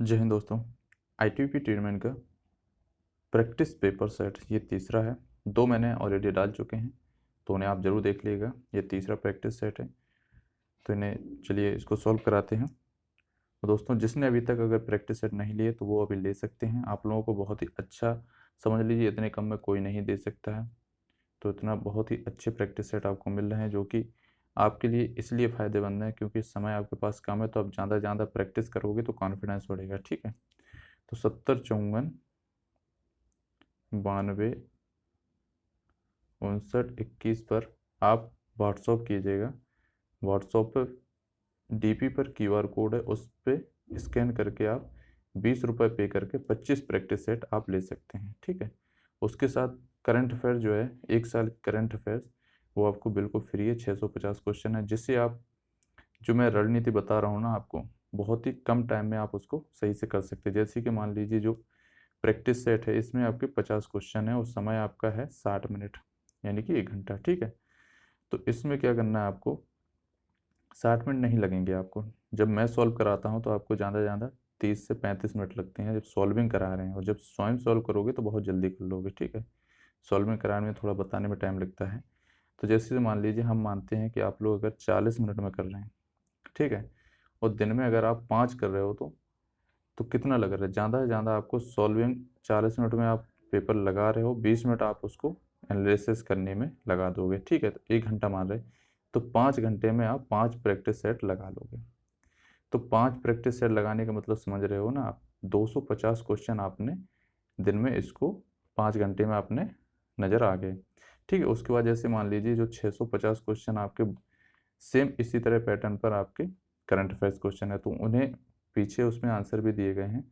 जय हिंद दोस्तों। ITBP treatment का प्रैक्टिस पेपर सेट ये तीसरा है। 2 मैंने ऑलरेडी डाल चुके हैं, तो उन्हें आप ज़रूर देख लीजिएगा। ये तीसरा प्रैक्टिस सेट है, तो इन्हें चलिए इसको सॉल्व कराते हैं। तो दोस्तों, जिसने अभी तक अगर प्रैक्टिस सेट नहीं लिए तो वो अभी ले सकते हैं। आप लोगों को बहुत ही अच्छा, समझ लीजिए इतने कम में कोई नहीं दे सकता है। तो इतना बहुत ही अच्छे प्रैक्टिस सेट आपको मिल रहे हैं, जो कि आपके लिए इसलिए फ़ायदेमंद है क्योंकि समय आपके पास कम है। तो आप ज़्यादा ज़्यादा प्रैक्टिस करोगे तो कॉन्फिडेंस बढ़ेगा। ठीक है, तो 70 54 92 59 21 पर आप व्हाट्सअप कीजिएगा। व्हाट्सअप पर DP पर QR कोड है, उस पर स्कैन करके आप 20 रुपये पे करके 25 प्रैक्टिस सेट आप ले सकते हैं। ठीक है, उसके साथ करंट अफेयर जो है, 1 साल करंट अफेयर्स, वो आपको बिल्कुल फ्री है। 650 क्वेश्चन है, जिससे आप, जो मैं रणनीति बता रहा हूँ ना आपको, बहुत ही कम टाइम में आप उसको सही से कर सकते हैं। जैसे कि मान लीजिए जो प्रैक्टिस सेट है, इसमें आपके 50 क्वेश्चन है और समय आपका है 60 मिनट, यानी कि 1 घंटा। ठीक है, तो इसमें क्या करना है आपको, 60 मिनट नहीं लगेंगे आपको। जब मैं सॉल्व कराता हूँ तो आपको ज़्यादा से ज़्यादा 30 से 35 मिनट लगते हैं जब सॉल्विंग करा रहे हैं, और जब स्वयं सॉल्व करोगे तो बहुत जल्दी कर लोगे। ठीक है, सॉल्विंग कराने में थोड़ा बताने में टाइम लगता है। तो जैसे मान लीजिए हम मानते हैं कि आप लोग अगर 40 मिनट में कर रहे हैं, ठीक है, और दिन में अगर आप 5 कर रहे हो तो कितना लग रहा है, ज़्यादा से ज़्यादा आपको सॉल्विंग 40 मिनट में आप पेपर लगा रहे हो, 20 मिनट आप उसको एनालिसिस करने में लगा दोगे। ठीक है, तो 1 घंटा मान रहे, तो 5 घंटे में आप 5 प्रैक्टिस सेट लगा लोगे। तो 5 प्रैक्टिस सेट लगाने का मतलब समझ रहे हो ना आप, 250 क्वेश्चन आपने दिन में इसको 5 घंटे में आपने नज़र आ गए। ठीक है, उसके बाद जैसे मान लीजिए जो 650 क्वेश्चन आपके सेम इसी तरह पैटर्न पर आपके करंट अफेयर्स क्वेश्चन है, तो उन्हें पीछे उसमें आंसर भी दिए गए हैं,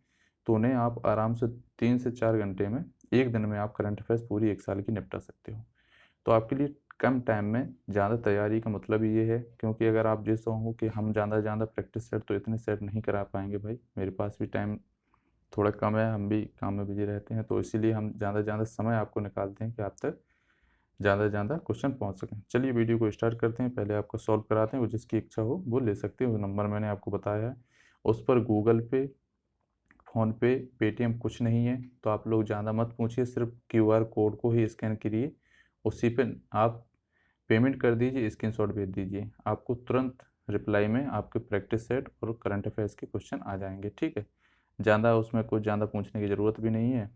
तो उन्हें आप आराम से 3 से 4 घंटे में, एक दिन में आप करंट अफेयर्स पूरी 1 साल की निपटा सकते हो। तो आपके लिए कम टाइम में ज़्यादा तैयारी का मतलब ये है, क्योंकि अगर आप जैसा हो कि हम ज़्यादा से ज़्यादा प्रैक्टिस सेट तो इतने सेट नहीं करा पाएंगे भाई, मेरे पास भी टाइम थोड़ा कम है, हम भी काम में बिजी रहते हैं, तो इसीलिए हम ज़्यादा से ज़्यादा समय आपको निकालते हैं कि आप तक ज़्यादा से ज़्यादा क्वेश्चन पहुंच सकें। चलिए वीडियो को स्टार्ट करते हैं। पहले आपको सॉल्व कराते हैं, वो जिसकी इच्छा हो वो ले सकते हैं। वो नंबर मैंने आपको बताया है, उस पर गूगल पे, फ़ोनपे, पेटीएम कुछ नहीं है। तो आप लोग ज़्यादा मत पूछिए, सिर्फ QR कोड को ही स्कैन करिए, उसी पे आप पेमेंट कर दीजिए, स्क्रीनशॉट भेज दीजिए, आपको तुरंत रिप्लाई में आपके प्रैक्टिस सेट और करंट अफेयर्स के क्वेश्चन आ जाएंगे। ठीक है, ज़्यादा उसमें कुछ ज़्यादा पूछने की ज़रूरत भी नहीं है,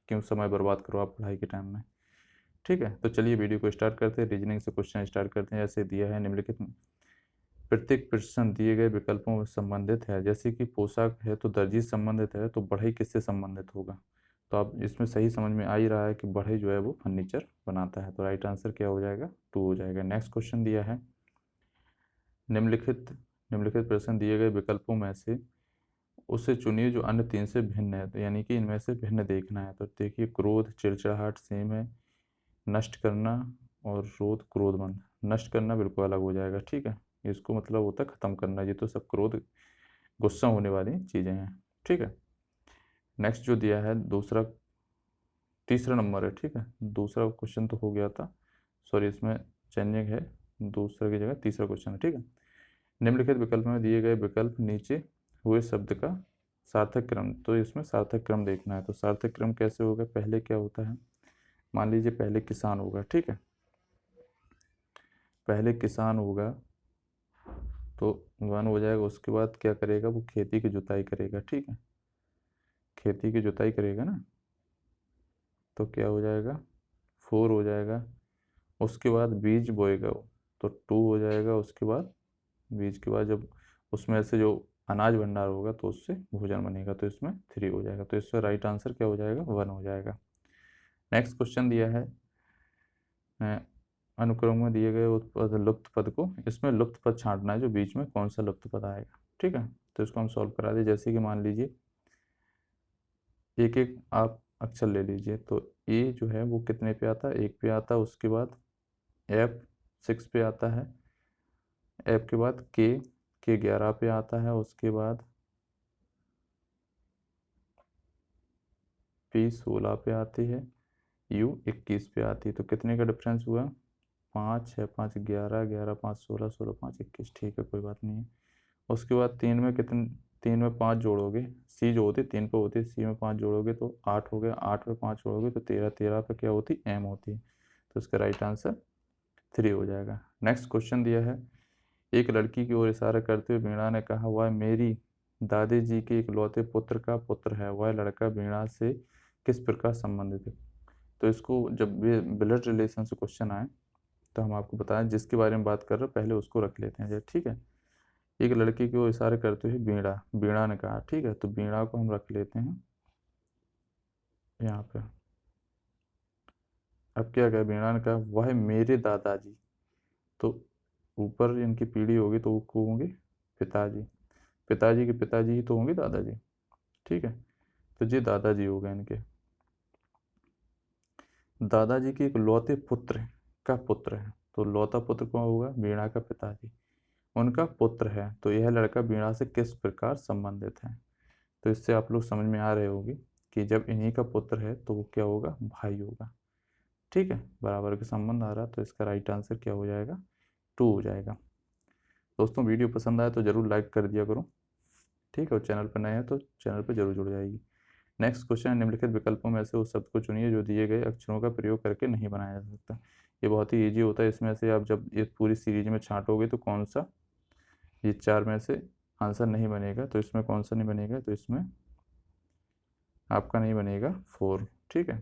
क्यों समय बर्बाद करो आप पढ़ाई के टाइम में। ठीक है, तो चलिए वीडियो को स्टार्ट करते हैं। रीजनिंग से क्वेश्चन स्टार्ट करते हैं। जैसे दिया है, निम्नलिखित में प्रत्येक प्रश्न दिए गए विकल्पों में संबंधित है। जैसे कि पोशाक है तो दर्जी से संबंधित है, तो बढ़ई किससे संबंधित होगा। तो आप इसमें सही समझ में आ ही रहा है कि बढ़ई जो है वो फर्नीचर बनाता है, तो राइट आंसर क्या हो जाएगा, 2 हो जाएगा। नेक्स्ट क्वेश्चन दिया है, निम्नलिखित निम्नलिखित प्रश्न दिए गए विकल्पों में से उसे चुनिए जो अन्य 3 से भिन्न है। तो यानी कि इनमें से भिन्न देखना है। तो देखिए, क्रोध, चिड़चिड़ाहट सेम है, नष्ट करना और क्रोध, क्रोधमंद। नष्ट करना बिल्कुल अलग हो जाएगा। ठीक है, इसको मतलब होता है ख़त्म करना, ये तो सब क्रोध, गुस्सा होने वाली चीज़ें हैं। ठीक है, नेक्स्ट जो दिया है दूसरा, तीसरा नंबर है। ठीक है, दूसरा क्वेश्चन तो हो गया था, सॉरी इसमें चेंजिंग है, दूसरे की जगह तीसरा क्वेश्चन है। ठीक है, निम्नलिखित विकल्प में दिए गए विकल्प नीचे हुए शब्द का सार्थक क्रम, तो इसमें सार्थक क्रम देखना है। तो सार्थक क्रम कैसे होगा, पहले क्या होता है, मान लीजिए पहले किसान होगा। ठीक है, पहले किसान होगा तो 1 हो जाएगा। उसके बाद क्या करेगा, वो खेती की जुताई करेगा। ठीक है, खेती की जुताई करेगा ना, तो क्या हो जाएगा, 4 हो जाएगा। उसके बाद बीज बोएगा वो, तो 2 हो जाएगा। उसके बाद बीज के बाद जब उसमें से जो अनाज भंडार होगा तो उससे भोजन बनेगा, तो इसमें 3 हो जाएगा। तो इसमें राइट आंसर क्या हो जाएगा, 1 हो जाएगा। नेक्स्ट क्वेश्चन दिया है, अनुक्रम में दिए गए उत्पद लुप्त पद को, इसमें लुप्त पद छांटना है, जो बीच में कौन सा लुप्त पद आएगा। ठीक है, तो इसको हम सॉल्व करा दें। जैसे कि मान लीजिए एक एक आप अक्षर ले लीजिए, तो ए जो है वो कितने पे आता है, 1 पे आता है। उसके बाद एफ 6 पे आता है। एफ के बाद के 11 पे आता है। उसके बाद पी 16 पे आती है। यू 21 पे आती है। तो कितने का डिफरेंस हुआ, 5 6 5 11, 11 5 16, 16 5 21। ठीक है, कोई बात नहीं है। उसके बाद 3 में कितने, 3 में 5 जोड़ोगे, सी जो होती 3 पे होती है, सी में 5 जोड़ोगे तो 8 हो गया, 8 पे 5 जोड़ोगे तो 13, 13 पे क्या होती एम होती है, तो इसका राइट आंसर 3 हो जाएगा। नेक्स्ट क्वेश्चन दिया है, एक लड़की की ओर इशारा करते हुए वीणा ने कहा, वह मेरी दादी जी के इकलौते पुत्र का पुत्र है, वह लड़का वीणा से किस प्रकार संबंधित है। तो इसको जब ब्लड रिलेशन से क्वेश्चन आए तो हम आपको बताएं जिसके बारे में बात कर रहे हो पहले उसको रख लेते हैं, ठीक है। एक लड़की को इशारे करते हुए वीणा ने कहा, ठीक है, तो वीणा को हम रख लेते हैं यहाँ पे। अब क्या कहा, वीणा ने कहा वह मेरे दादाजी, तो ऊपर इनकी पीढ़ी होगी तो वो होंगे पिताजी, पिताजी के पिताजी ही तो होंगे दादाजी, ठीक है। तो ये दादाजी हो गए इनके, दादाजी के एक लौते पुत्र का पुत्र है, तो लौता पुत्र कौन होगा, वीणा का पिताजी, उनका पुत्र है, तो यह लड़का वीणा से किस प्रकार संबंधित है। तो इससे आप लोग समझ में आ रहे होंगे कि जब इन्हीं का पुत्र है तो वो क्या होगा, भाई होगा, ठीक है, बराबर का संबंध आ रहा, तो इसका राइट आंसर क्या हो जाएगा, 2 हो जाएगा। दोस्तों वीडियो पसंद आए तो ज़रूर लाइक कर दिया करो, ठीक है, और चैनल पर नए हैं तो चैनल पर जरूर जुड़ जाएगी। नेक्स्ट क्वेश्चन, निम्नलिखित विकल्पों में से उस शब्द को चुनिए जो दिए गए अक्षरों का प्रयोग करके नहीं बनाया जा सकता। ये बहुत ही ईजी होता है, इसमें से आप जब ये पूरी सीरीज में छांटोगे तो कौन सा ये 4 में से आंसर नहीं बनेगा, तो इसमें कौन सा नहीं बनेगा, तो इसमें आपका नहीं बनेगा 4, ठीक है।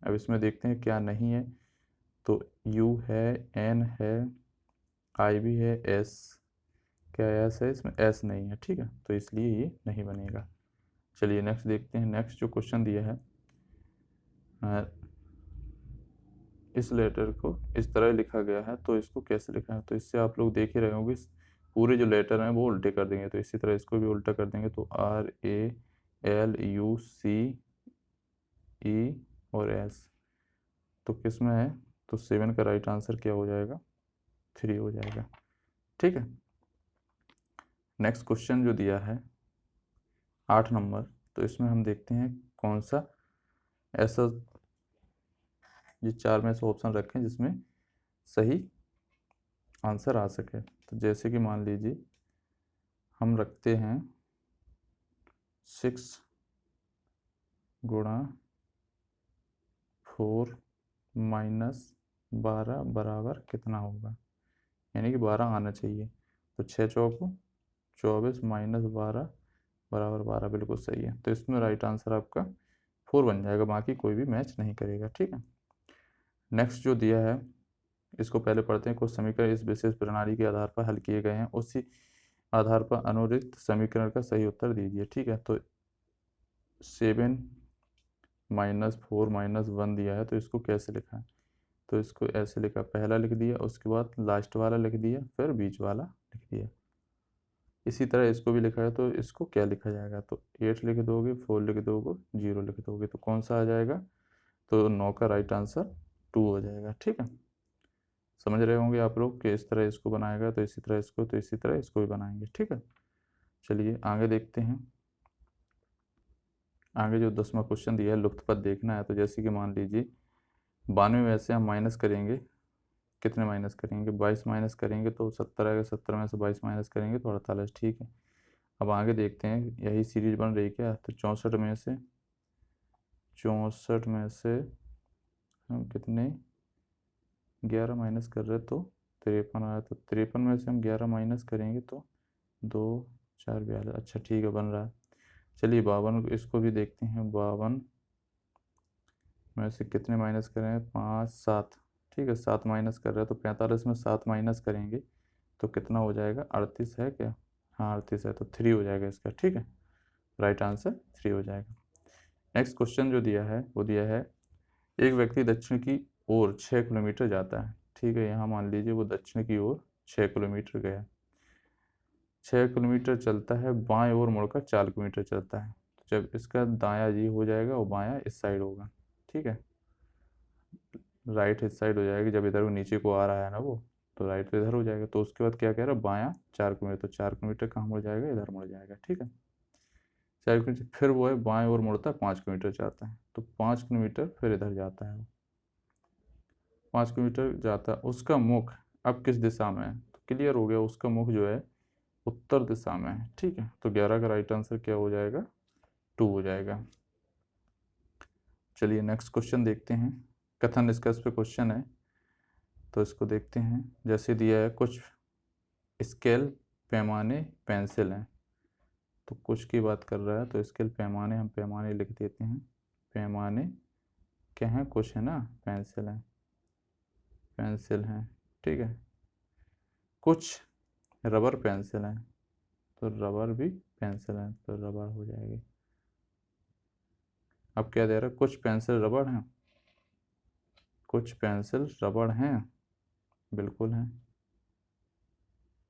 अब इसमें देखते हैं क्या नहीं है, तो यू है, एन है, आई भी है, एस, क्या एस है, इसमें एस नहीं है, ठीक है, तो इसलिए ये नहीं बनेगा। चलिए नेक्स्ट देखते हैं। नेक्स्ट जो क्वेश्चन दिया है, इस लेटर को इस तरह लिखा गया है तो इसको कैसे लिखा है, तो इससे आप लोग देख ही रहे होंगे पूरे जो लेटर हैं वो उल्टे कर देंगे, तो इसी तरह इसको भी उल्टा कर देंगे, तो RALUCE और S, तो किस में है, तो 7 का राइट आंसर क्या हो जाएगा, 3 हो जाएगा, ठीक है। नेक्स्ट क्वेश्चन जो दिया है 8 नंबर, तो इसमें हम देखते हैं कौन सा ऐसा, ये 4 में से ऑप्शन रखें जिसमें सही आंसर आ सके। तो जैसे कि मान लीजिए हम रखते हैं 6 गुणा 4 माइनस 12 बराबर कितना होगा, यानी कि 12 आना चाहिए, तो 6 चौको 24 माइनस 12 बराबर 12, बिल्कुल सही है, तो इसमें राइट आंसर आपका 4 बन जाएगा, बाकी कोई भी मैच नहीं करेगा, ठीक है। नेक्स्ट जो दिया है इसको पहले पढ़ते हैं। कुछ समीकरण इस विशेष प्रणाली के आधार पर हल किए गए हैं, उसी आधार पर अनुरिक्त समीकरण का सही उत्तर दीजिए, ठीक है। तो 7 माइनस 4 माइनस 1 दिया है, तो इसको कैसे लिखा है, तो इसको ऐसे लिखा, पहला लिख दिया, उसके बाद लास्ट वाला लिख दिया, फिर बीच वाला लिख दिया। इसी तरह इसको भी लिखा है, तो इसको क्या लिखा जाएगा, तो 8 लिख दोगे, 4 लिख दोगे, 0 लिख दोगे, तो कौन सा आ जाएगा, तो 9 का राइट आंसर 2 हो जाएगा, ठीक है। समझ रहे होंगे आप लोग कि इस तरह इसको बनाएगा तो इसी तरह इसको, तो इसी तरह इसको भी बनाएंगे, ठीक है। चलिए आगे देखते हैं। आगे जो 10वां क्वेश्चन दिया है, लुप्त पद देखना है, तो जैसे कि मान लीजिए 92 में से हम माइनस करेंगे, कितने माइनस करेंगे, 22 माइनस करेंगे तो 70 आएगा, 70 में से 22 माइनस करेंगे तो 48, ठीक है। अब आगे देखते हैं, यही सीरीज बन रही क्या, तो 64 में से हम कितने 11 माइनस कर रहे, तो 53 आया, तो 53 में से हम 11 माइनस करेंगे तो 2 4 42, अच्छा ठीक है, बन रहा है। चलिए 52 इसको भी देखते हैं, 52 में से कितने माइनस करें, 5 7, ठीक है, 7 माइनस कर रहे हैं, तो 45 में 7 माइनस करेंगे तो कितना हो जाएगा, 38 है क्या, हाँ 38 है, तो 3 हो जाएगा इसका, ठीक है, राइट आंसर 3 हो जाएगा। नेक्स्ट क्वेश्चन जो दिया है वो दिया है, एक व्यक्ति दक्षिण की ओर 6 किलोमीटर जाता है, ठीक है, यहाँ मान लीजिए वो दक्षिण की ओर 6 किलोमीटर गया, 6 किलोमीटर चलता है, बाएं ओर मुड़कर 4 किलोमीटर चलता है, तो जब इसका दायां जी हो जाएगा और बायां इस साइड होगा, ठीक है, राइट इस साइड हो जाएगी, जब इधर वो नीचे को आ रहा है ना वो, तो राइट तो इधर हो जाएगा, तो उसके बाद क्या कह रहा है, बायां 4 किलोमीटर, तो 4 किलोमीटर कहाँ मुड़ जाएगा, इधर मुड़ जाएगा, ठीक है, 4 किलोमीटर, फिर वो है बाएं ओर मुड़ता है, 5 किलोमीटर जाता है, तो 5 किलोमीटर फिर इधर जाता है, 5 किलोमीटर जाता है, उसका मुख अब किस दिशा में है, तो क्लियर हो गया, उसका मुख जो है उत्तर दिशा में है, ठीक है। तो 11 का राइट आंसर क्या हो जाएगा, 2 हो जाएगा। चलिए नेक्स्ट क्वेश्चन देखते हैं। कथन निष्कर्ष पे क्वेश्चन है, तो इसको देखते हैं। जैसे दिया है कुछ स्केल पैमाने पेंसिल हैं, तो कुछ की बात कर रहा है, तो स्केल पैमाने, हम पैमाने लिख देते हैं। पैमाने क्या हैं, कुछ है ना, पेंसिल हैं, पेंसिल हैं, ठीक है। कुछ रबर पेंसिल हैं, तो रबर भी पेंसिल हैं, तो रबर हो जाएगी। अब क्या दे रहा है, कुछ पेंसिल रबड़ हैं, कुछ पेंसिल रबड़ हैं, बिल्कुल हैं।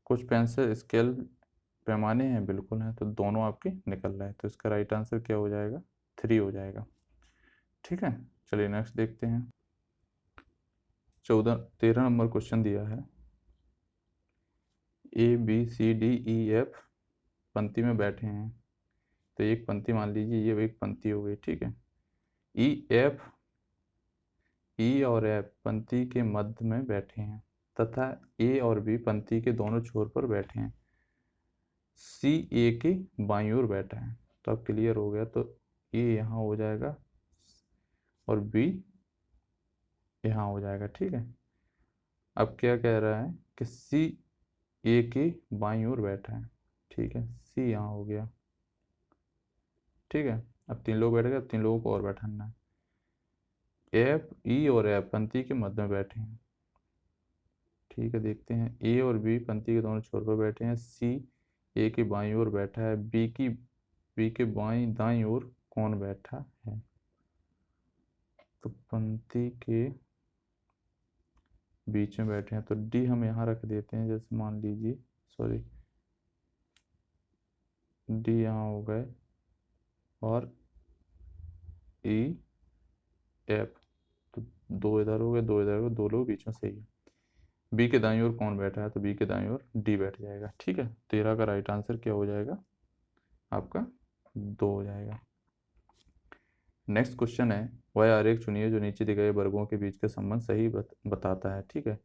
कुछ पेंसिल स्केल पैमाने हैं, बिल्कुल हैं, तो दोनों आपके निकल रहे हैं, तो इसका राइट आंसर क्या हो जाएगा, 3 हो जाएगा, ठीक है। चलिए नेक्स्ट देखते हैं। 13 नंबर क्वेश्चन दिया है। ABCDEF पंक्ति में बैठे हैं, तो एक पंक्ति मान लीजिए, ये एक पंक्ति हो गई, ठीक है। E और F पंक्ति के मध्य में बैठे हैं, तथा A और B पंक्ति के दोनों छोर पर बैठे हैं। C A के बाईं ओर बैठा है, तो अब क्लियर हो गया, तो A यहाँ हो जाएगा और B यहाँ हो जाएगा, ठीक है। अब क्या कह रहा है कि C A के बाईं ओर बैठा है, ठीक है। C यहाँ हो गया, ठीक है। अब 3 लोग बैठ गए, अब 3 लोगों को और बैठाना है। F E और F पंक्ति के मध्य में बैठे हैं, ठीक है। देखते हैं, A और B पंक्ति के दोनों छोर पर बैठे हैं। C A के बाईं ओर बैठा है, B के दाईं ओर कौन बैठा है, तो पंक्ति के बीच में बैठे हैं, तो D हम यहाँ रख देते हैं। जैसे मान लीजिए, सॉरी, D यहाँ हो गए और E F, तो 2 इधर हो गए, 2 इधर हो गए, 2 लोग बीच में, सही है। बी के दाईं ओर कौन बैठा है, तो बी के दाईं ओर डी बैठ जाएगा, ठीक है। 13 का राइट आंसर क्या हो जाएगा आपका, 2 हो जाएगा। नेक्स्ट क्वेश्चन है, वह आरेख चुनिए जो नीचे दिए गए वर्गों के बीच का संबंध सही बताता है, ठीक है।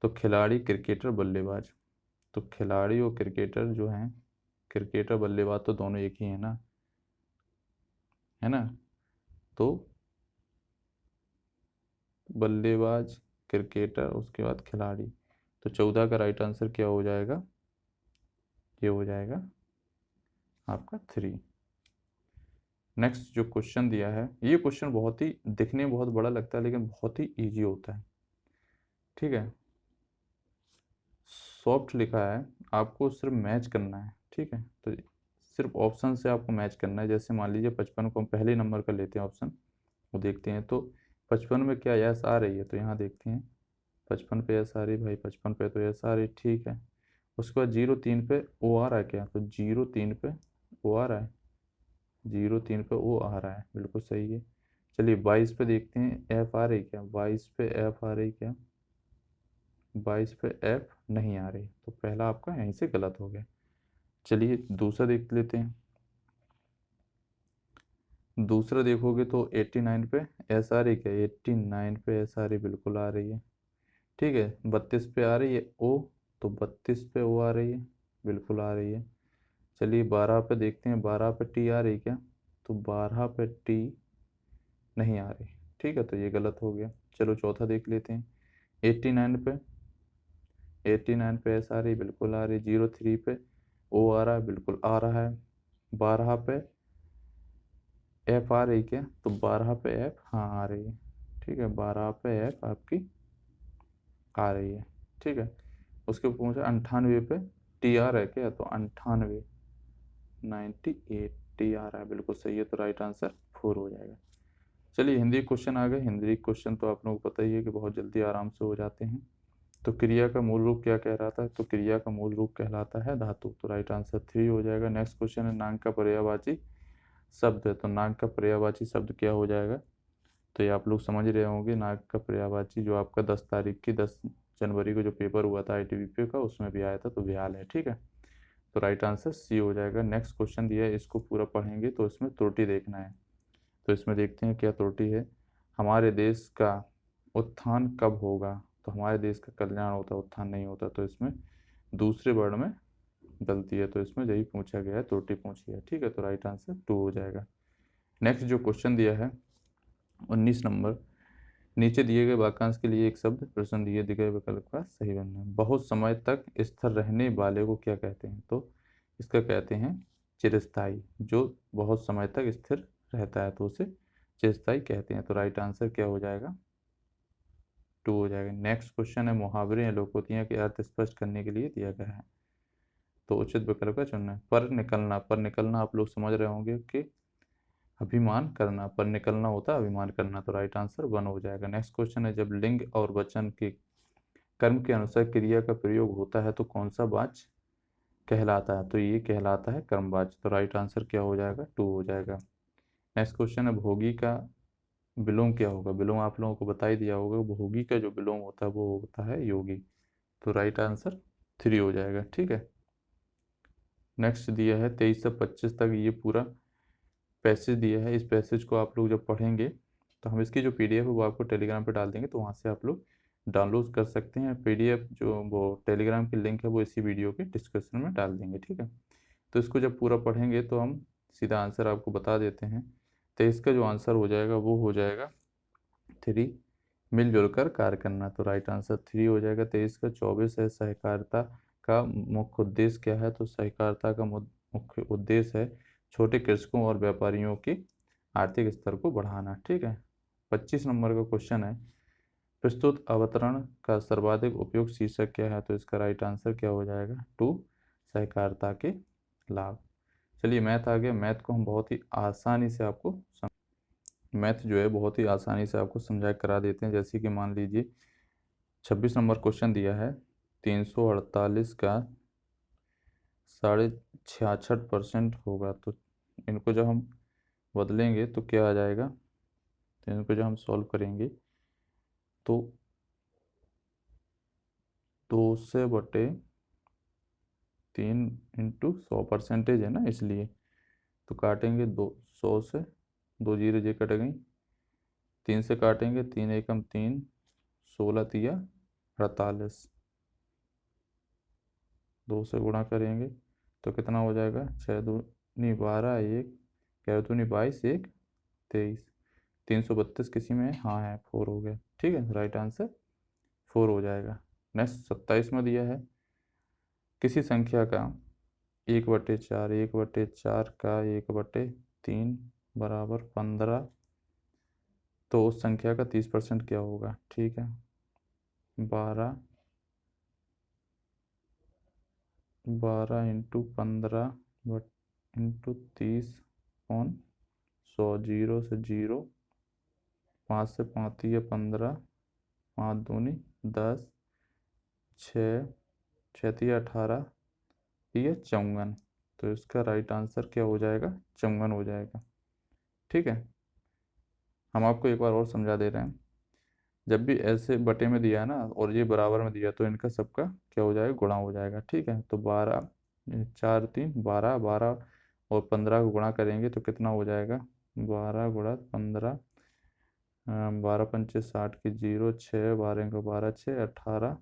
तो खिलाड़ी, क्रिकेटर, बल्लेबाज, तो खिलाड़ी और क्रिकेटर जो हैं, क्रिकेटर बल्लेबाज तो दोनों एक ही है ना, है ना। तो बल्लेबाज, क्रिकेटर, उसके बाद खिलाड़ी, तो 14 का राइट आंसर क्या हो जाएगा, ये हो जाएगा आपका 3। नेक्स्ट जो क्वेश्चन दिया है, ये क्वेश्चन बहुत ही दिखने में बहुत बड़ा लगता है, लेकिन बहुत ही इजी होता है, ठीक है। सॉफ्ट लिखा है, आपको सिर्फ मैच करना है, ठीक है। तो सिर्फ ऑप्शन से आपको मैच करना है। जैसे मान लीजिए 55 को हम पहले नंबर का लेते हैं ऑप्शन, वो देखते हैं, तो 55 में क्या यस आ रही है, तो यहाँ देखते हैं 55 पे यस आ रही है भाई, 55 पे तो यस आ रही, ठीक है। उसके बाद 03 पे ओ आ रहा है क्या, तो 03 पे ओ आ रहा है, 03 पे ओ आ रहा है, बिल्कुल सही है। चलिए 22 पे देखते हैं एफ आ रही क्या, 22 पे एफ आ रही क्या, 22 पे एफ नहीं आ रही, तो पहला आपका यहीं से गलत हो गया। चलिए दूसरा देख लेते हैं। दूसरा देखोगे तो 89 पे एस आ रही क्या, 89 पे एस आ रही, बिल्कुल आ रही है, ठीक है। 32 पे आ रही है ओ, तो 32 पे ओ आ रही है, बिल्कुल आ रही है। चलिए 12 पे देखते हैं, 12 पे टी आ रही क्या, तो 12 पे टी नहीं आ रही, ठीक है, तो ये गलत हो गया। चलो चौथा देख लेते हैं। 89 पे, 89 पे एस आ रही, बिल्कुल आ रही। 03 पे ओ आ रहा है, बिल्कुल आ रहा है। 12 पे एफ आ रही क्या, तो 12 पे एफ हाँ आ रही है, ठीक है। 12 पे एफ आपकी आ रही है, ठीक है। उसके ऊपर मुझे 98 पे टी आ रहा है क्या, तो 98, 98 टी आ रहा है, बिल्कुल सही है, तो राइट आंसर 4 हो जाएगा। चलिए हिंदी क्वेश्चन आ गए। हिंदी क्वेश्चन तो आप लोगों को पता ही है कि बहुत जल्दी आराम से हो जाते हैं। तो क्रिया का मूल रूप क्या कह रहा था, तो क्रिया का मूल रूप कहलाता है धातु, तो राइट आंसर 3 हो जाएगा। नेक्स्ट क्वेश्चन है, नाम का पर्यायवाची शब्द है, तो नाग का पर्यायवाची शब्द क्या हो जाएगा, तो ये आप लोग समझ रहे होंगे। नाग का पर्यायवाची जो आपका 10 जनवरी को जो पेपर हुआ था ITBP का, उसमें भी आया था, तो व्याल है, ठीक है। तो राइट आंसर सी हो जाएगा। नेक्स्ट क्वेश्चन दिया है, इसको पूरा पढ़ेंगे तो इसमें त्रुटि देखना है। तो इसमें देखते हैं क्या त्रुटि है। हमारे देश का उत्थान कब होगा, तो हमारे देश का कल्याण होता है, उत्थान नहीं होता, तो इसमें दूसरे वर्ड में गलती है, तो इसमें यही पूछा गया है, त्रुटि पूछी है। ठीक है, तो राइट आंसर 2 हो जाएगा। नेक्स्ट जो क्वेश्चन दिया है 19 नंबर, नीचे दिए गए वाक्यांश के लिए एक शब्द प्रश्न दिए गए विकल्प का सही बनना है। बहुत समय तक स्थिर रहने वाले को क्या कहते हैं? तो इसका कहते हैं चिरस्थायी। जो बहुत समय तक स्थिर रहता है तो उसे चिरस्थायी कहते हैं। तो राइट आंसर क्या हो जाएगा? 2 हो जाएगा। नेक्स्ट क्वेश्चन है मुहावरे या लोकोक्तियाँ के अर्थ स्पष्ट करने के लिए दिया गया है, तो उचित विकल्प का चुनना है। पर निकलना, पर निकलना आप लोग समझ रहे होंगे कि अभिमान करना, पर निकलना होता है अभिमान करना, तो राइट आंसर 1 हो जाएगा। नेक्स्ट क्वेश्चन है जब लिंग और वचन के कर्म के अनुसार क्रिया का प्रयोग होता है तो कौन सा वाच्य कहलाता है? तो ये कहलाता है कर्मवाच्य, तो राइट आंसर क्या हो जाएगा? 2 हो जाएगा। नेक्स्ट क्वेश्चन है भोगी का विलोम क्या होगा? विलोम आप लोगों को बता ही दिया होगा, भोगी का जो विलोम होता है वो होता है योगी, तो राइट आंसर 3 हो जाएगा। ठीक है, नेक्स्ट दिया है 23 से 25 तक ये पूरा पैसेज दिया है। इस पैसेज को आप लोग जब पढ़ेंगे तो हम इसकी जो पीडीएफ है वो आपको टेलीग्राम पे डाल देंगे, तो वहाँ से आप लोग डाउनलोड कर सकते हैं। पीडीएफ जो वो टेलीग्राम की लिंक है वो इसी वीडियो के डिस्क्रिप्शन में डाल देंगे। ठीक है, तो इसको जब पूरा पढ़ेंगे तो हम सीधा आंसर आपको बता देते हैं। तो इसका जो आंसर हो जाएगा वो हो जाएगा 3, मिलजुल कर कार्य करना, तो राइट आंसर 3 हो जाएगा। 23 का 24 है सहकारिता का मुख्य उद्देश्य क्या है? तो सहकारिता का मुख्य उद्देश्य है छोटे कृषकों और व्यापारियों के आर्थिक स्तर को बढ़ाना। ठीक है, 25 नंबर का क्वेश्चन है प्रस्तुत अवतरण का सर्वाधिक उपयुक्त शीर्षक क्या है? तो इसका राइट आंसर क्या हो जाएगा? 2, सहकारिता के लाभ। चलिए मैथ आ गया। मैथ को हम बहुत ही आसानी से आपको मैथ जो है बहुत ही आसानी से आपको समझा करा देते हैं। जैसे कि मान लीजिए 26 नंबर क्वेश्चन दिया है 348 का 66.5% होगा, तो इनको जब हम बदलेंगे तो क्या आ जाएगा? तो इनको जब हम सॉल्व करेंगे तो 2/3 इंटू 100% है ना, इसलिए तो काटेंगे 200 से, 2 जीरो जे कट गई, 3 से काटेंगे, 3 एकम 3, 16 तिया 48, 2 से गुणा करेंगे तो कितना हो जाएगा? 6 दूनी 12, 1 क्या दूनी 22, 1 23, 332 किसी में? हाँ है, 4 हो गया। ठीक है, राइट आंसर 4 हो जाएगा। नेक्स्ट 27 में दिया है किसी संख्या का 1/4, 1/4 का 1/3 बराबर 15, तो उस संख्या का 30% क्या होगा? ठीक है, 12 इंटू 15 इंटू 30/100, 0 से 0, 5 से 5 या 15, 5 दूनी 10, 6 6 18, ये 54, तो इसका राइट आंसर क्या हो जाएगा? 54 हो जाएगा। ठीक है, हम आपको एक बार और समझा दे रहे हैं। जब भी ऐसे बटे में दिया है ना और ये बराबर में दिया तो इनका सबका क्या हो जाएगा? गुणा हो जाएगा। ठीक है, तो 12 4 3 12, 12 और 15 को गुणा करेंगे तो कितना हो जाएगा? 12 गुणा 15, 12 पंचे 60 की 0, 6 12 का 12, 6 18,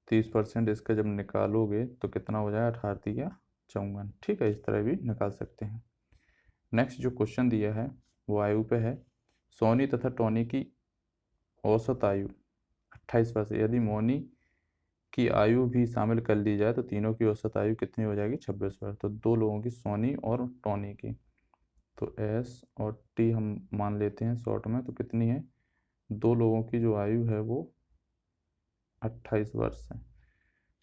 30% इसका जब निकालोगे तो कितना हो जाएगा? 18 तिया 54। ठीक है, इस तरह भी निकाल सकते हैं। नेक्स्ट जो क्वेश्चन दिया है वो आयु पे है। सोनी तथा टॉनी की औसत आयु 28 वर्ष है। यदि मोनी की आयु भी शामिल कर ली जाए तो तीनों की औसत आयु कितनी हो जाएगी? 26 वर्ष। तो दो लोगों की, सोनी और टॉनी की, तो एस और टी हम मान लेते हैं शॉर्ट में, तो कितनी है? दो लोगों की जो आयु है वो 28 वर्ष है,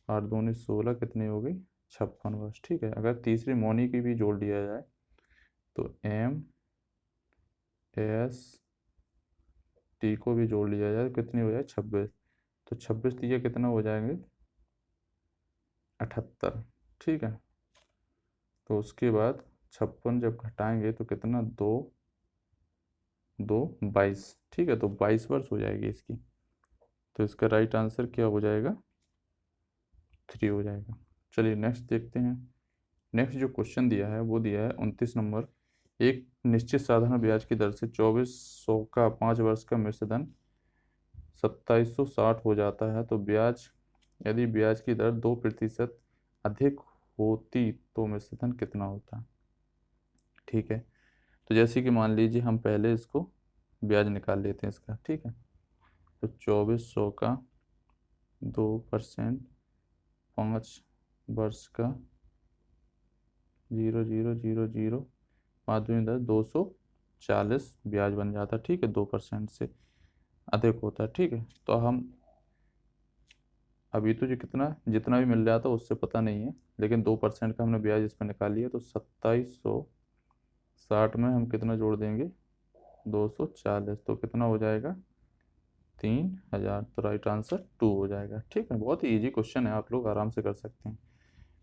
8 दूनी 16, कितनी हो गई? 56 वर्ष। ठीक है, अगर तीसरी मोनी की भी जोड़ लिया जाए तो एम एस टी को भी जोड़ लिया जाए तो कितनी हो जाए? 26, तो 26 तिया कितना हो जाएंगे? 78। ठीक है, तो उसके बाद 56 जब घटाएंगे तो कितना? 2 2 22। ठीक है, तो 22 वर्ष हो जाएगी इसकी, तो इसका राइट आंसर क्या हो जाएगा? 3 हो जाएगा। चलिए नेक्स्ट देखते हैं। नेक्स्ट जो क्वेश्चन दिया है वो दिया है 29 नंबर, एक निश्चित साधारण ब्याज की दर से 2400 का 5 वर्ष का मिश्रधन 2760 हो जाता है, तो ब्याज, यदि ब्याज की दर 2% अधिक होती तो मिश्र धन कितना होता। ठीक है, तो जैसे कि मान लीजिए हम पहले इसको ब्याज निकाल लेते हैं इसका। ठीक है, तो 2400 का 2%, 5 वर्ष का 0.000 5 दूनी 10, 240 ब्याज बन जाता। ठीक है, 2% से अधिक होता है। ठीक है, तो हम अभी तो जो जितना भी मिल रहा था उससे पता नहीं है, लेकिन 2% का हमने ब्याज इस पर निकाल लिया, तो 2760 में हम कितना जोड़ देंगे, 240, तो कितना हो जाएगा, 3000। तो राइट आंसर 2 हो जाएगा। ठीक है, बहुत ही ईजी क्वेश्चन है, आप लोग आराम से कर सकते हैं।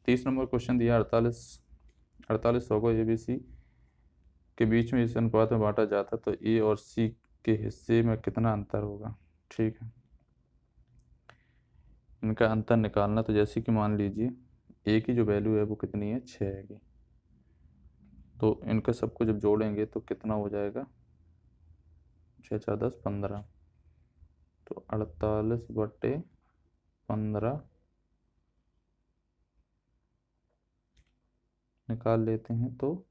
30 नंबर क्वेश्चन दिया, 4800 को ए बी सी के बीच में इस अनुपात में बांटा जाता तो ए और सी के हिस्से में कितना अंतर होगा। ठीक है, इनका अंतर निकालना, तो जैसे कि मान लीजिए ए की जो वैल्यू है वो कितनी है, 6 है की, तो इनका सबको जब जोड़ेंगे तो कितना हो जाएगा, 6 4 10 15, तो 48/15 निकाल लेते हैं। तो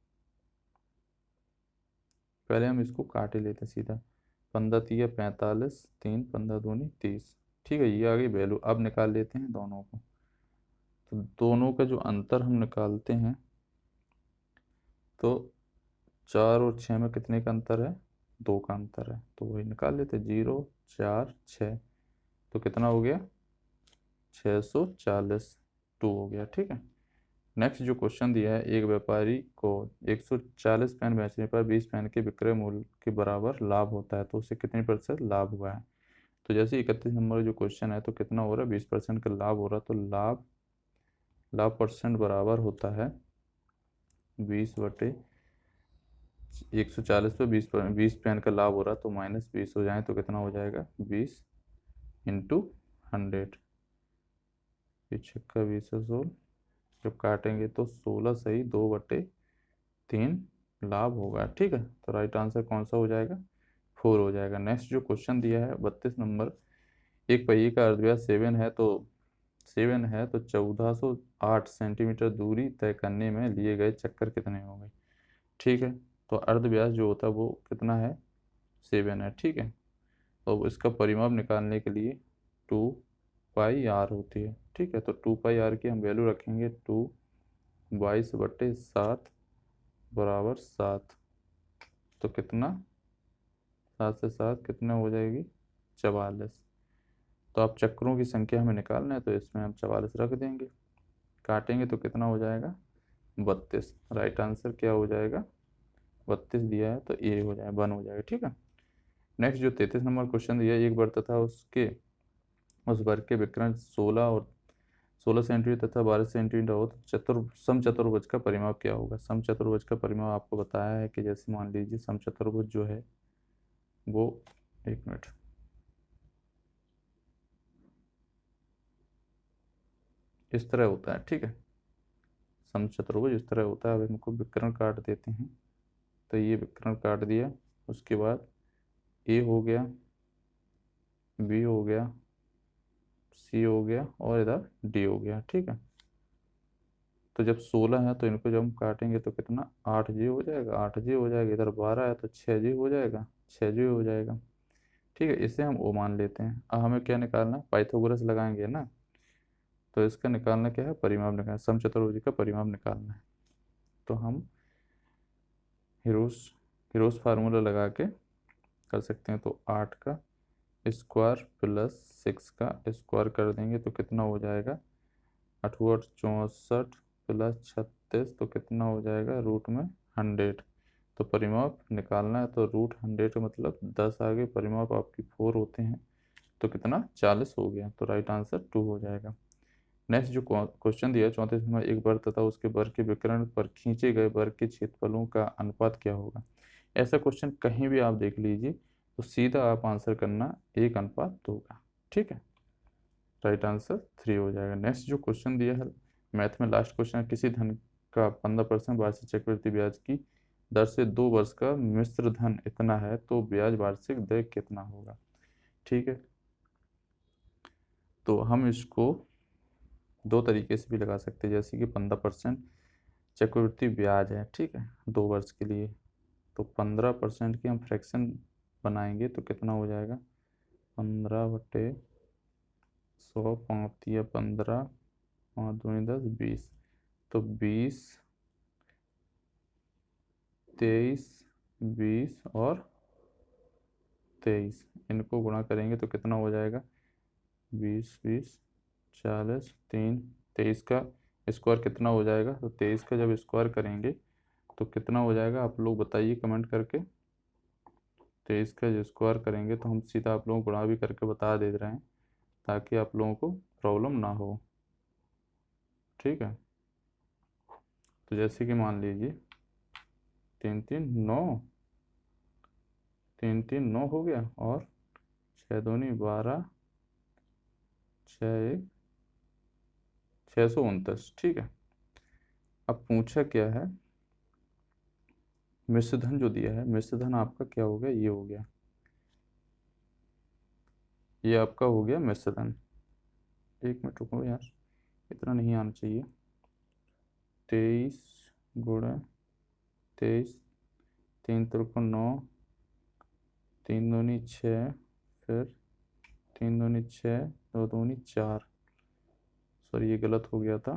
पहले हम इसको काट ही लेते हैं सीधा, 15 तिया 45, 3 15 दूनी 30। ठीक है, ये आ गई वैल्यू। अब निकाल लेते हैं दोनों को, तो दोनों का जो अंतर हम निकालते हैं, तो 4 और 6 में कितने का अंतर है, 2 का अंतर है, तो वही निकाल लेते हैं, 0 4 6, तो कितना हो गया, 640, 2 हो गया। ठीक है, नेक्स्ट जो क्वेश्चन दिया है, एक व्यापारी को 140 पेन बेचने पर 20 पेन के विक्रय मूल्य के बराबर लाभ होता है, तो उसे कितने प्रतिशत लाभ हुआ है। तो जैसे 31 नंबर जो क्वेश्चन है, तो कितना हो रहा है, 20% का लाभ हो रहा है, तो लाभ परसेंट बराबर होता है 20/140 पे 20 पेन का लाभ हो रहा है, तो -20 हो जाए तो कितना हो जाएगा, 20 इंटू 100, 6 20 16, जब काटेंगे तो 16 सही 2/3 लाभ होगा। ठीक है, तो राइट आंसर कौन सा हो जाएगा, 4 हो जाएगा। नेक्स्ट जो क्वेश्चन दिया है 32 नंबर, एक पहिए का अर्धव्यास 7 है तो 1408 सेंटीमीटर दूरी तय करने में लिए गए चक्कर कितने होंगे। ठीक है, तो अर्धव्यास जो होता है वो कितना है, 7 है। ठीक है, तो इसका परिमाप निकालने के लिए 2πr होती है। ठीक है, तो 2πr की हम वैल्यू रखेंगे, 2 22/7 बराबर 7, तो कितना, 7 से 7 कितना हो जाएगी, 44। तो आप चक्रों की संख्या हमें निकालना है, तो इसमें हम 44 रख देंगे, काटेंगे तो कितना हो जाएगा, 32। राइट आंसर क्या हो जाएगा, 32 दिया है, तो ए हो जाएगा, 1 हो जाएगा। ठीक है, नेक्स्ट जो 33 नंबर क्वेश्चन दिया है, एक वर्ग तथा उस वर्ग के विकर्ण 16 सेंटीमीटर तथा 12 सेंटीमीटर हो तो समचतुर्भुज का परिमाप क्या होगा। समचतुर्भुज का परिमाप आपको बताया है कि जैसे मान लीजिए समचतुर्भुज जो है वो, एक मिनट, इस तरह होता है। ठीक है, समचतुर्भुज इस तरह होता है। अब इनको विकर्ण काट देते हैं, तो ये विकर्ण काट दिया, उसके बाद ए हो गया, बी हो गया, सी हो गया, और इधर डी हो गया। ठीक है, तो जब 16 है तो इनको जब हम काटेंगे तो कितना, 8 जी हो जाएगा, 8 जी हो जाएगा, इधर 12 है तो 6 जी हो जाएगा, 6 जी हो जाएगा। ठीक है, इसे हम ओ मान लेते हैं। अब हमें क्या निकालना है, पाइथागोरस लगाएंगे ना, तो इसका निकालना क्या है, परिमाप निकालना, समचतुर्भुज का परिमाप निकालना है। तो हम हिरोस फार्मूला लगा के कर सकते हैं। तो 8 का स्क्वायर प्लस 6 का स्क्वायर कर देंगे तो कितना हो जाएगा, 8 64 प्लस 36, तो कितना हो जाएगा, रूट में 100। तो परिमाप निकालना है, तो रूट 100 का मतलब 10 आगे, परिमाप आपकी 4 होते हैं, तो कितना, 40 हो गया। तो राइट आंसर 2 हो जाएगा। नेक्स्ट जो क्वेश्चन दिया 34 में, एक वर्ग तथा उसके वर्ग के विकर्ण पर खींचे गए वर्ग के क्षेत्रफलों का अनुपात क्या होगा। ऐसा क्वेश्चन कहीं भी आप देख लीजिए, तो सीधा आप आंसर करना 1:2 का। ठीक है, राइट आंसर 3 हो जाएगा। नेक्स्ट जो क्वेश्चन दिया है मैथ में, लास्ट क्वेश्चन, किसी धन का 15% वार्षिक चक्रवृद्धि ब्याज की दर से 2 वर्ष का मिश्र धन इतना है, तो ब्याज वार्षिक दर कितना होगा। ठीक है, तो हम इसको दो तरीके से भी लगा सकते हैं, जैसे कि 15% चक्रवृद्धि ब्याज है, ठीक है, 2 वर्ष के लिए। तो 15% की हम फ्रैक्शन बनाएंगे तो कितना हो जाएगा, 15/100, 5×15, 5×2 = 10, 20। तो 20, 23, 20 और 23, इनको गुणा करेंगे तो कितना हो जाएगा, 20, 20, 40, 3, 23 का स्क्वायर कितना हो जाएगा। तो 23 का जब स्क्वायर करेंगे तो कितना हो जाएगा, आप लोग बताइए कमेंट करके। 23 का जो स्क्वायर करेंगे तो हम सीधा आप लोगों को गुणा भी करके बता दे रहे हैं, ताकि आप लोगों को प्रॉब्लम ना हो, ठीक है। तो जैसे कि मान लीजिए 3 3 9, 3 3 9 हो गया, और 6 दूनी 12, 6 1 629, ठीक है। अब पूछा क्या है, मिश्रधन जो दिया है, मिश्रधन आपका क्या हो गया, ये हो गया, ये आपका हो गया मिश्रधन। 1 मिनट रुको यार, इतना नहीं आना चाहिए। 23 गुणा 23, 3 त्रिको 9, 3 दूनी 6, फिर 3 दूनी 6, 2 दूनी 4, सॉरी ये गलत हो गया था।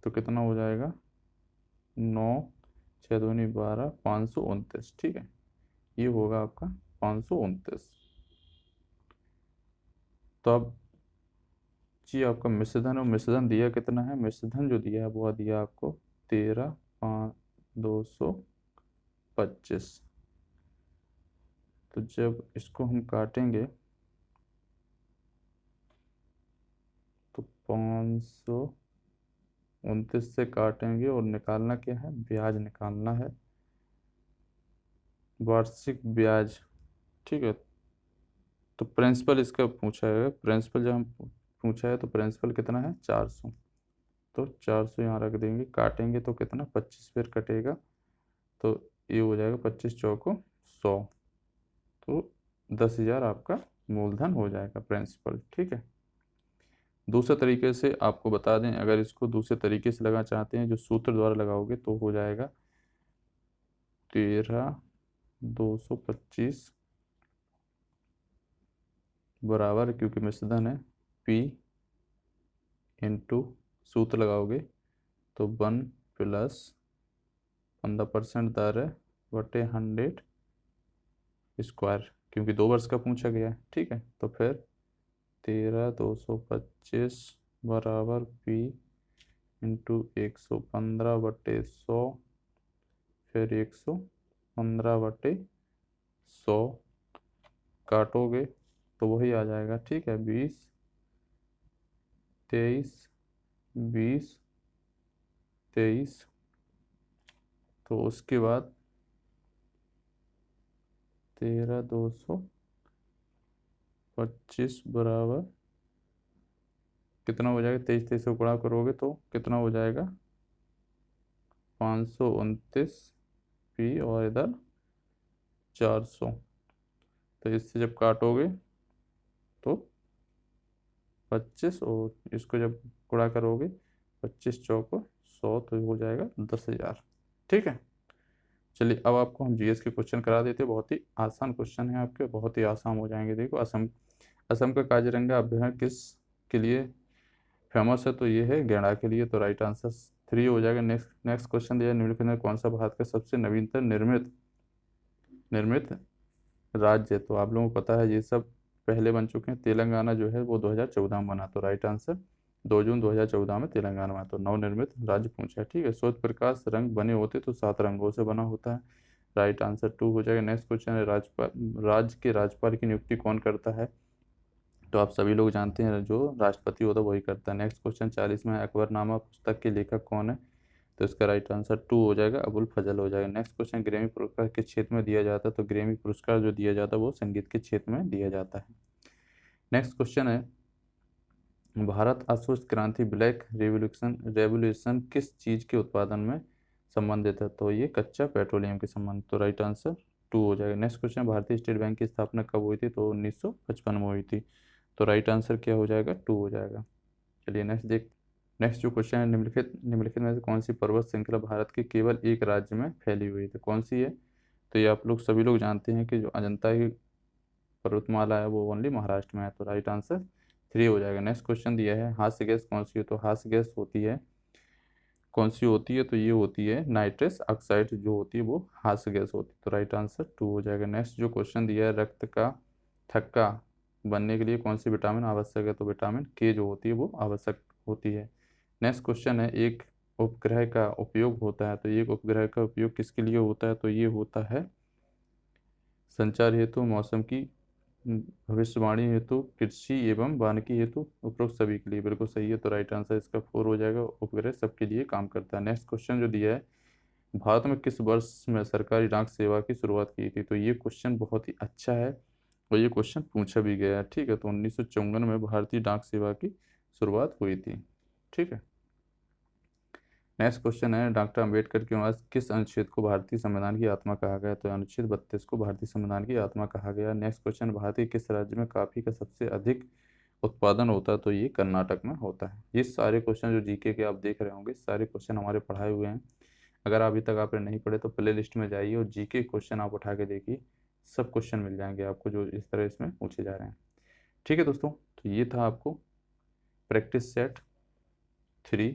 तो कितना हो जाएगा, 9, 6 दूनी 12, 529, ठीक है, ये होगा आपका 529। तो अब जी आपका मिश्रधन, और मिश्रधन दिया कितना है, मिश्रधन जो दिया है वो दिया आपको 13,5,225। तो जब इसको हम काटेंगे तो 529 से काटेंगे, और निकालना क्या है, ब्याज निकालना है, वार्षिक ब्याज, ठीक है। तो प्रिंसिपल इसका पूछा है, प्रिंसिपल जब हम पूछा है तो प्रिंसिपल कितना है, 400। तो 400 यहाँ रख देंगे, काटेंगे तो कितना, 25 फिर कटेगा, तो ये हो जाएगा 25 चौको 100। तो 10,000 आपका मूलधन हो जाएगा प्रिंसिपल, ठीक है। दूसरे तरीके से आपको बता दें, अगर इसको दूसरे तरीके से लगा चाहते हैं, जो सूत्र द्वारा लगाओगे तो हो जाएगा 13,225 बराबर, क्योंकि मिश्रधन है, P इंटू सूत्र लगाओगे तो 1 प्लस 15% दर है बटे 100 स्क्वायर, क्योंकि 2 वर्ष का पूछा गया है, ठीक है। तो फिर 13,225 बराबर P इंटू 115/100, फिर 115/100 काटोगे तो वही आ जाएगा, ठीक है, 20, 23, 20, 23। तो उसके बाद 13,225 बराबर कितना हो जाएगा, 23 23 से गुणा करोगे तो कितना हो जाएगा, 529 P, और इधर 400। तो इससे जब काटोगे तो 25, और इसको जब गुणा करोगे 25 चौको 100, तो हो जाएगा 10,000, ठीक है। चलिए अब आपको हम जीएस के क्वेश्चन करा देते हैं, बहुत ही आसान क्वेश्चन है आपके, बहुत ही आसान हो जाएंगे। देखो, असम असम का काजीरंगा अभ्यारण्य किस के लिए फेमस है, तो ये है गैंडा के लिए। तो राइट आंसर 3 हो जाएगा। नेक्स्ट नेक्स्ट क्वेश्चन दिया, निम्नलिखित में कौन सा भारत का सबसे नवीनतम निर्मित निर्मित राज्य है। तो आप लोगों को पता है ये सब पहले बन चुके हैं। तेलंगाना जो है वो 2014 में बना। तो राइट आंसर 2 जून 2014 में तेलंगाना में। तो नवनिर्मित राज्य पूछा है, ठीक है। श्वेत प्रकाश रंग बने होते तो 7 रंगों से बना होता है। राइट आंसर 2 हो जाएगा। नेक्स्ट क्वेश्चन है, राज्य के राज्यपाल की नियुक्ति कौन करता है। तो आप सभी लोग जानते हैं, जो राष्ट्रपति होता है वही करता है। नेक्स्ट क्वेश्चन 40 में, अकबरनामा पुस्तक के लेखक कौन है। तो इसका राइट आंसर 2 हो जाएगा, अबुल फजल हो जाएगा। नेक्स्ट क्वेश्चन, ग्रैमी पुरस्कार किस क्षेत्र में दिया जाता है। तो ग्रैमी पुरस्कार जो दिया जाता है वो संगीत के क्षेत्र में दिया जाता है। नेक्स्ट क्वेश्चन है, भारत अश्वेत क्रांति ब्लैक रेवोल्यूशन किस चीज के उत्पादन में संबंधित है। तो ये कच्चा पेट्रोलियम के संबंध। तो राइट आंसर 2 हो जाएगा। नेक्स्ट क्वेश्चन, भारतीय स्टेट बैंक की स्थापना कब हुई थी। तो 1955 में हुई थी। तो राइट आंसर क्या हो जाएगा, 2 हो जाएगा। चलिए नेक्स्ट जो क्वेश्चन है, निम्नलिखित में से कौन सी पर्वत श्रृंखला भारत के केवल एक राज्य में फैली हुई है, तो कौन सी है? तो ये आप लोग सभी लोग जानते हैं कि जो अजंता की पर्वतमाला है वो ओनली महाराष्ट्र में है, तो राइट आंसर 3 हो जाएगा। नेक्स्ट क्वेश्चन दिया है, हास्य गैस कौन सी है, तो हास्य गैस होती है, कौन सी होती है? तो ये होती है नाइट्रस ऑक्साइड जो होती है वो हास्य गैस होती है, तो राइट आंसर 2 हो जाएगा। नेक्स्ट जो क्वेश्चन दिया है, रक्त का थक्का बनने के लिए कौन सी विटामिन आवश्यक है, तो विटामिन के जो होती है वो आवश्यक होती है। नेक्स्ट क्वेश्चन है, एक उपग्रह का उपयोग होता है, तो एक उपग्रह का उपयोग किसके लिए होता है? तो ये होता है संचार हेतु, मौसम की भविष्यवाणी हेतु, कृषि एवं वानिकी हेतु, उपरोक्त सभी के लिए। बिल्कुल सही है, तो राइट आंसर इसका 4 हो जाएगा। उपग्रह सबके लिए काम करता है। नेक्स्ट क्वेश्चन जो दिया है, भारत में किस वर्ष में सरकारी डाक सेवा की शुरुआत की थी, तो ये क्वेश्चन बहुत ही अच्छा है और ये क्वेश्चन पूछा भी गया है, ठीक है। तो 1954 में भारतीय डाक सेवा की शुरुआत हुई थी, ठीक है। नेक्स्ट क्वेश्चन है, डॉक्टर अंबेडकर के आज किस अनुच्छेद को भारतीय संविधान की आत्मा कहा गया, तो अनुच्छेद 32 को भारतीय संविधान की आत्मा कहा गया। नेक्स्ट क्वेश्चन, भारतीय किस राज्य में कॉफी का सबसे अधिक उत्पादन होता है, तो ये कर्नाटक में होता है। ये सारे क्वेश्चन जो जीके के आप देख रहे होंगे, सारे क्वेश्चन हमारे पढ़ाए हुए हैं। अगर अभी तक आपने नहीं पढ़े तो प्ले लिस्ट में जाइए और जीके क्वेश्चन आप उठा के देखिए, सब क्वेश्चन मिल जाएंगे आपको जो इस तरह इसमें पूछे जा रहे हैं, ठीक है दोस्तों। तो ये था आपको प्रैक्टिस सेट 3।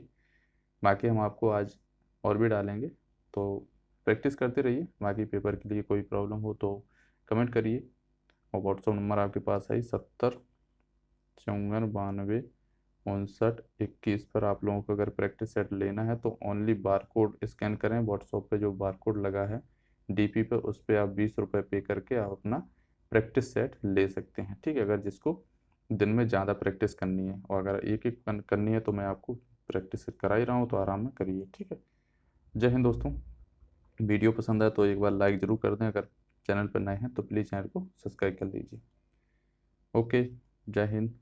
बाकी हम आपको आज और भी डालेंगे, तो प्रैक्टिस करते रहिए। बाकी पेपर के लिए कोई प्रॉब्लम हो तो कमेंट करिए और व्हाट्सअप नंबर आपके पास है 70 54 92 59 21 पर। आप लोगों को अगर प्रैक्टिस सेट लेना है तो ओनली बारकोड स्कैन करें, व्हाट्सअप पे जो बारकोड लगा है डीपी पे, उस पर आप 20 रुपये पे करके आप अपना प्रैक्टिस सेट ले सकते हैं, ठीक है। अगर जिसको दिन में ज़्यादा प्रैक्टिस करनी है और अगर एक एक करनी है तो मैं आपको प्रैक्टिस करा ही रहा हूँ, तो आराम में करिए, ठीक है। जय हिंद दोस्तों। वीडियो पसंद आए तो एक बार लाइक ज़रूर कर दें, अगर चैनल पर नए हैं तो प्लीज़ चैनल को सब्सक्राइब कर लीजिए। ओके, जय हिंद।